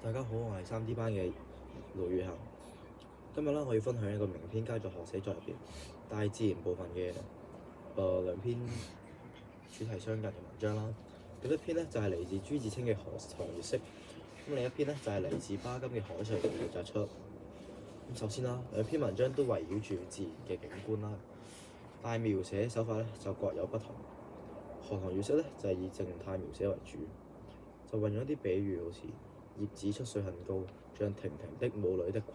大家好，我係3D 班嘅盧宇恒。今日啦，我要分享一個名篇佳作學寫作入邊大自然部分嘅兩篇主題相近嘅文章啦。咁一篇呢，就係嚟自朱自清嘅《荷塘月色》，咁另一篇呢，就係嚟自巴金嘅《海上療摘出》。咁首先啦，兩篇文章都圍繞住自然嘅景觀啦，但係描寫手法呢，就各有不同。《荷塘月色》呢，就係以靜態描寫為主，就運用一啲比喻，好似葉子出水很高，像亭亭的舞女的裙，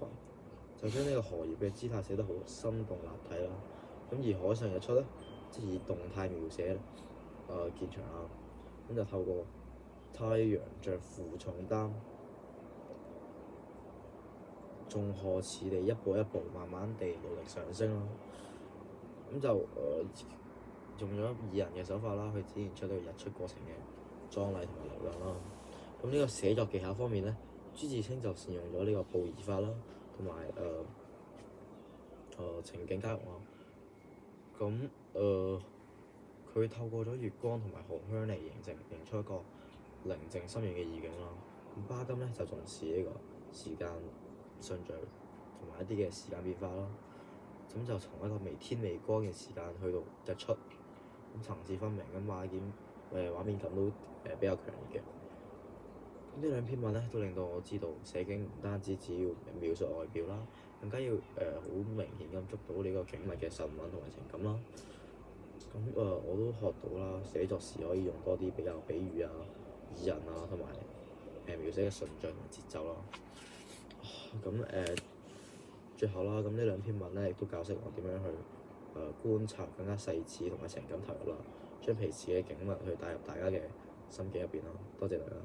就將呢個荷葉嘅姿態寫得好生動立體啦。咁而海上日出呢，即係以動態描寫見長啦。咁就透過太陽像負重擔，縱荷似地一步一步慢慢地努力上升啦。咁就用咗擬人嘅手法啦，去展現出呢個日出過程嘅壯麗同埋流亮啦。咁呢個寫作技巧方面呢，朱自清就善用咗呢個步移法啦，同埋情景加入啦。咁佢透過咗月光同埋荷香嚟營出一個寧靜深遠嘅意境啦。咁巴金呢，就重視呢個時間順序同埋一啲嘅時間變化啦。咁就從一個微天微光嘅時間去到日出，咁層次分明，咁畫面感都比較強烈嘅。呢兩篇文咧都令到我知道寫景唔單止只要描述外表啦，更加要好明顯咁捉到呢個景物嘅神韻同埋情感啦。咁我都學到啦，寫作時可以用多啲比較比喻啊、擬人啊，同埋描寫嘅順序同節奏啦。咁最後啦，咁呢兩篇文咧亦都教識我點樣去觀察更加細緻同埋情感投入啦，將平時嘅景物去帶入大家嘅心境入邊啦。多謝大家。